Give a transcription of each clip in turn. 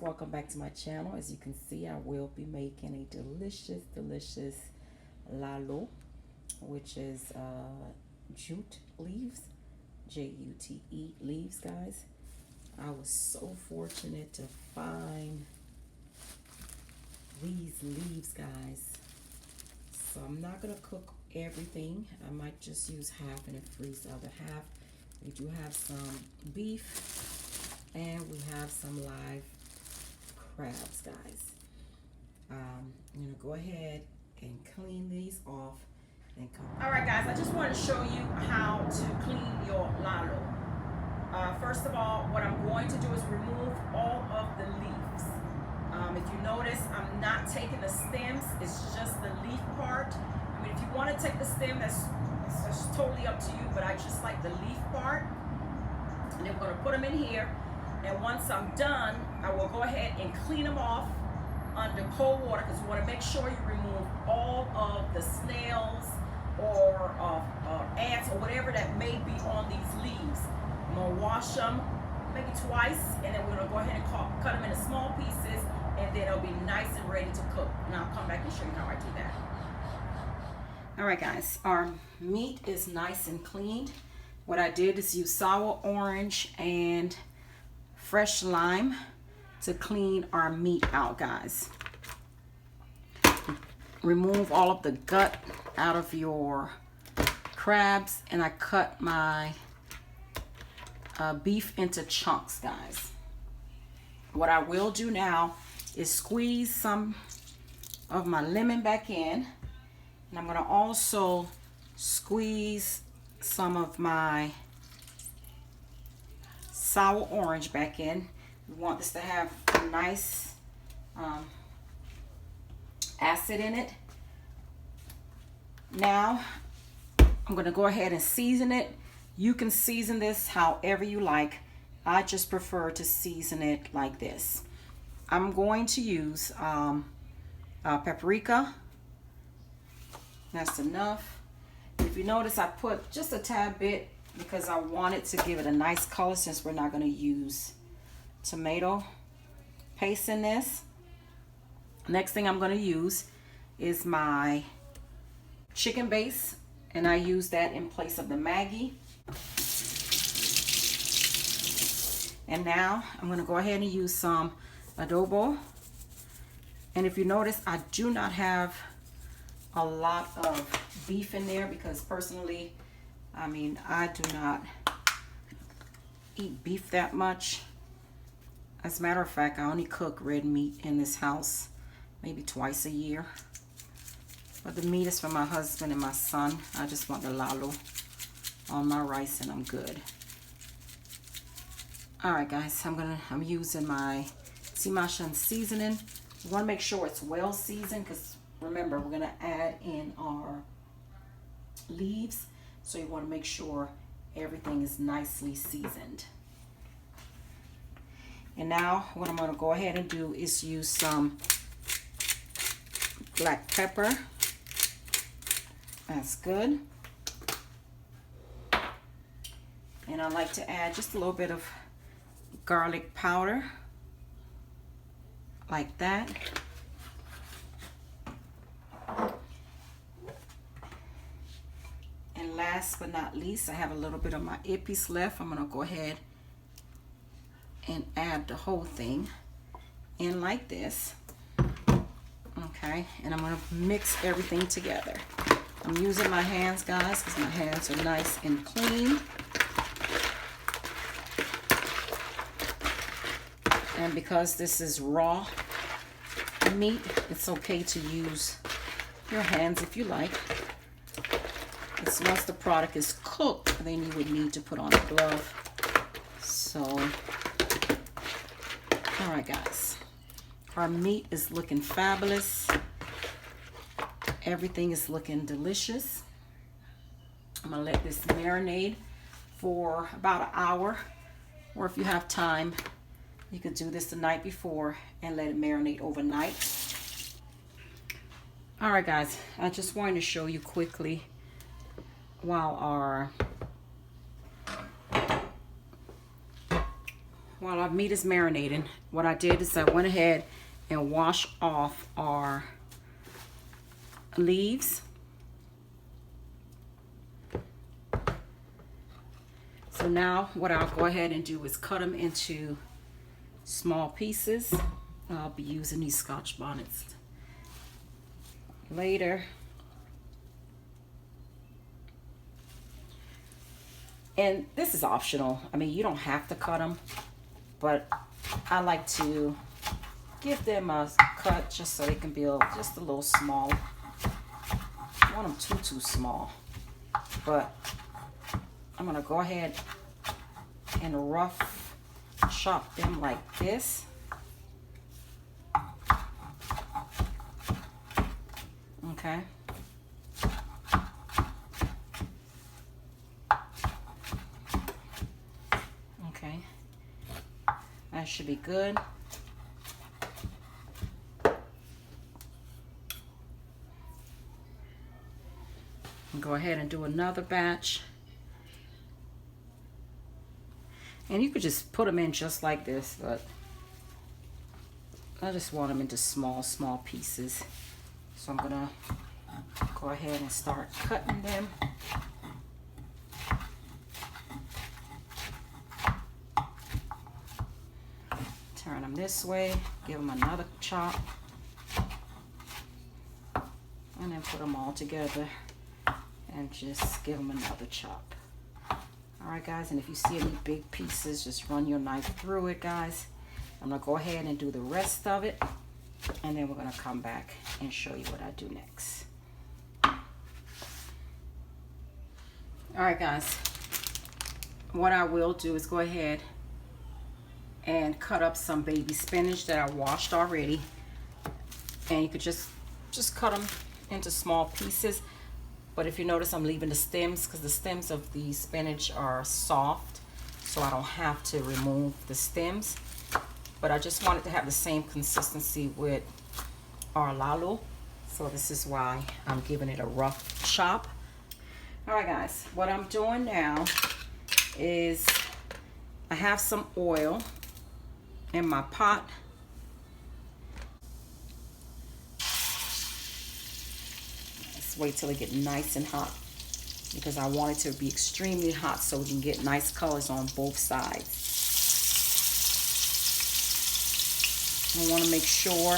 welcome back to my channel. As you can see, I will be making a delicious Lalo, which is jute leaves, Jute leaves, guys. I was so fortunate to find these leaves, guys. So I'm not gonna cook everything. I might just use half and then freeze the other half. We do have some beef and we have some live crabs, guys. I'm gonna go ahead and clean these off and come. All right, guys, I just want to show you how to clean your Lalo. First of all, what I'm going to do is remove all of the leaves. If you notice, I'm not taking the stems, it's just the leaf part. I mean, if you want to take the stem, that's totally up to you, but I just like the leaf part. And then we're going to put them in here. And once I'm done, I will go ahead and clean them off under cold water, because you want to make sure you remove all of the snails or ants or whatever that may be on these leaves. I'm going to wash them maybe twice, and then we're going to go ahead and cut them into small pieces, and then it'll be nice and ready to cook. And I'll come back and show you how I do that. All right, guys, our meat is nice and cleaned. What I did is use sour orange and fresh lime to clean our meat out, guys. Remove all of the gut out of your crabs, and I cut my beef into chunks, guys. What I will do now is squeeze some of my lemon back in, and I'm going to also squeeze some of my sour orange back in. We want this to have a nice acid in it. Now I'm going to go ahead and season it. You can season this however you like. I just prefer to season it like this. I'm going to use paprika. That's enough. If you notice, I put just a tad bit because I wanted to give it a nice color, since we're not going to use tomato paste in this. Next thing I'm going to use is my chicken base, and I use that in place of the Maggi. And now I'm going to go ahead and use some adobo. And if you notice, I do not have a lot of beef in there because personally, I mean, I do not eat beef that much. As a matter of fact, I only cook red meat in this house maybe twice a year. But the meat is for my husband and my son. I just want the Lalo on my rice and I'm good. Alright, guys, I'm using my Haitian seasoning. You want to make sure it's well seasoned, because remember, we're going to add in our leaves. So you want to make sure everything is nicely seasoned. And now what I'm going to go ahead and do is use some black pepper. That's good. And I like to add just a little bit of garlic powder, like that. And last but not least, I have a little bit of my ippies left. I'm going to go ahead and add the whole thing in like this. Okay, and I'm going to mix everything together. I'm using my hands, guys, because my hands are nice and clean. And because this is raw meat, it's okay to use your hands if you like. It's once the product is cooked, then you would need to put on a glove. So, all right, guys, our meat is looking fabulous. Everything is looking delicious. I'm gonna let this marinate for about an hour, or if you have time, you could do this the night before and let it marinate overnight. All right, guys, I just wanted to show you quickly while our meat is marinating, what I did is I went ahead and washed off our leaves. So now what I'll go ahead and do is cut them into small pieces. I'll be using these Scotch bonnets later. And this is optional. I mean, you don't have to cut them, but I like to give them a cut just so they can be just a little small. I don't want them too small, but I'm gonna go ahead and rough chop them like this. Okay. Okay. That should be good. Go ahead and do another batch. And you could just put them in just like this, but I just want them into small pieces. So I'm gonna go ahead and start cutting them. Turn them this way, give them another chop, and then put them all together and just give them another chop. All right, guys, and if you see any big pieces, just run your knife through it, guys. I'm gonna go ahead and do the rest of it, and then we're gonna come back and show you what I do next. All right, guys, what I will do is go ahead and cut up some baby spinach that I washed already, and you could just cut them into small pieces. But if you notice, I'm leaving the stems because the stems of the spinach are soft, so I don't have to remove the stems. But I just wanted to have the same consistency with our Lalo, so this is why I'm giving it a rough chop. All right, guys, what I'm doing now is I have some oil in my pot. Wait till it get nice and hot, because I want it to be extremely hot so we can get nice colors on both sides. I want to make sure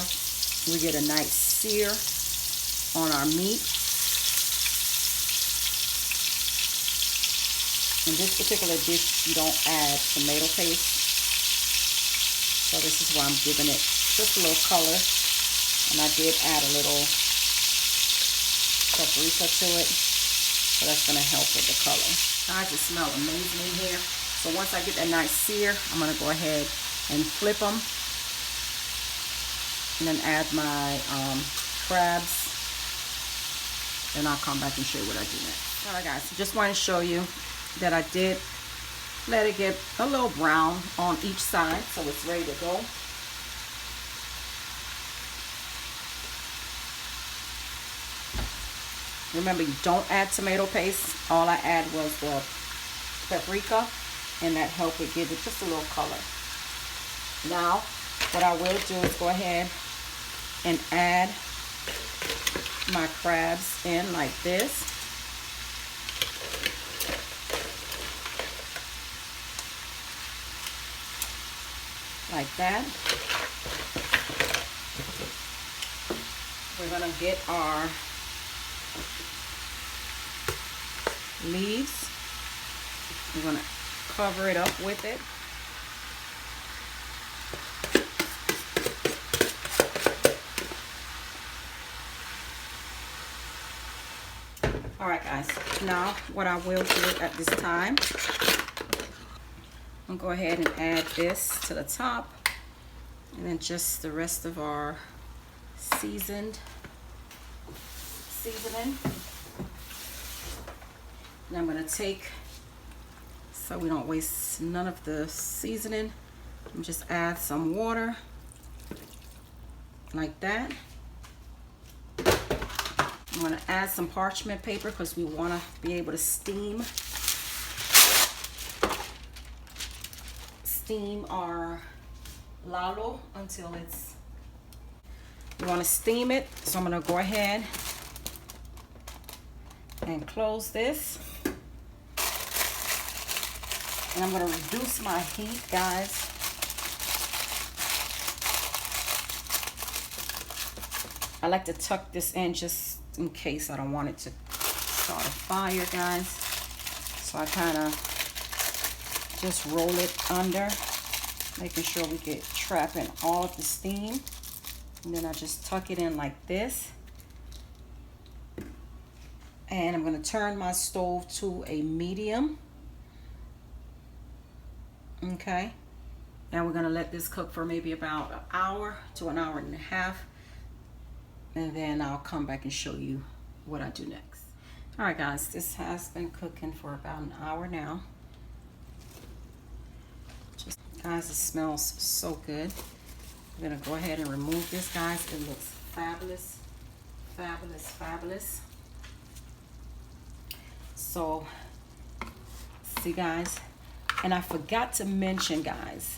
we get a nice sear on our meat. In this particular dish, you don't add tomato paste, so this is why I'm giving it just a little color, and I did add a little paprika to it, so that's going to help with the color. Guys, it smells amazing in here. So once I get that nice sear, I'm going to go ahead and flip them, and then add my crabs. Then I'll come back and show you what I do next. All right, guys, just want to show you that I did let it get a little brown on each side, so it's ready to go. Remember, you don't add tomato paste. All I add was the paprika, and that helped it give it just a little color. Now, what I will do is go ahead and add my crabs in like this. Like that. We're gonna get our leaves. We're going to cover it up with it. All right, guys. Now, what I will do at this time, I'll go ahead and add this to the top, and then just the rest of our seasoning. And I'm going to take, so we don't waste none of the seasoning, and just add some water like that. I'm going to add some parchment paper because we want to be able to steam steam our Lalo until we want to steam it. So I'm going to go ahead and close this. And I'm going to reduce my heat, guys. I like to tuck this in just in case I don't want it to start a fire, guys. So I kind of just roll it under, making sure we get trapping all of the steam. And then I just tuck it in like this. And I'm going to turn my stove to a medium. Okay. And we're going to let this cook for maybe about an hour to an hour and a half. And then I'll come back and show you what I do next. All right, guys, this has been cooking for about an hour now. Guys, it smells so good. I'm gonna go ahead and remove this, guys. It looks fabulous, fabulous, fabulous. So, see, guys, and I forgot to mention, guys.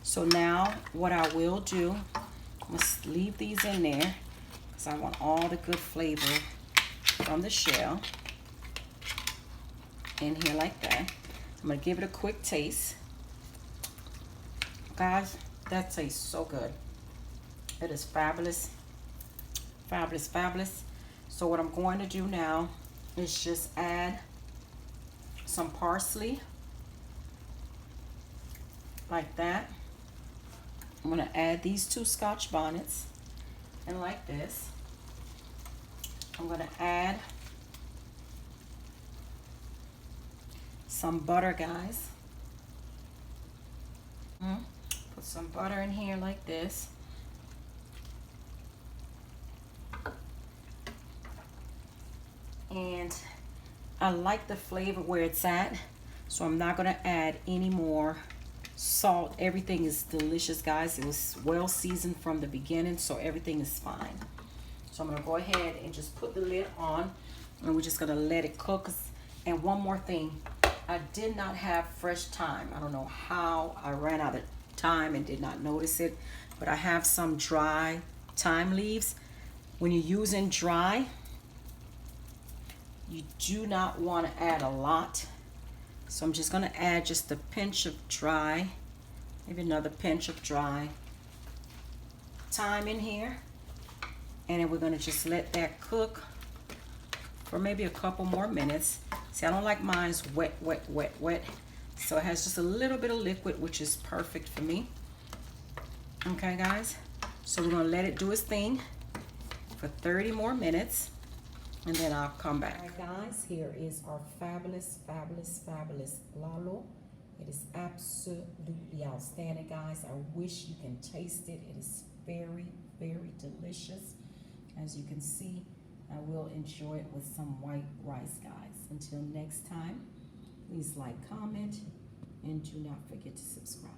So now what I will do, I'm gonna leave these in there because I want all the good flavor from the shell in here like that. I'm gonna give it a quick taste. Guys, that tastes so good. It is fabulous, fabulous, fabulous. So what I'm going to do now is just add some parsley like that. I'm going to add these 2 Scotch bonnets and like this. I'm going to add some butter, guys. Put some butter in here like this. And I like the flavor where it's at, so I'm not going to add any more salt. Everything is delicious, guys. It was well seasoned from the beginning, so everything is fine. So I'm going to go ahead and just put the lid on, and we're just going to let it cook. And one more thing, I did not have fresh thyme. I don't know how I ran out of thyme and did not notice it, but I have some dry thyme leaves. When you're using dry, you do not want to add a lot. So I'm just going to add just a pinch of dry, maybe another pinch of dry thyme in here. And then we're going to just let that cook for maybe a couple more minutes. See, I don't like mine's wet, wet, wet, wet. So it has just a little bit of liquid, which is perfect for me. Okay, guys. So we're going to let it do its thing for 30 more minutes. And then I'll come back. All right, guys, here is our fabulous, fabulous, fabulous Lalo. It is absolutely outstanding, guys. I wish you can taste it. It is very, very delicious. As you can see, I will enjoy it with some white rice, guys. Until next time, please like, comment, and do not forget to subscribe.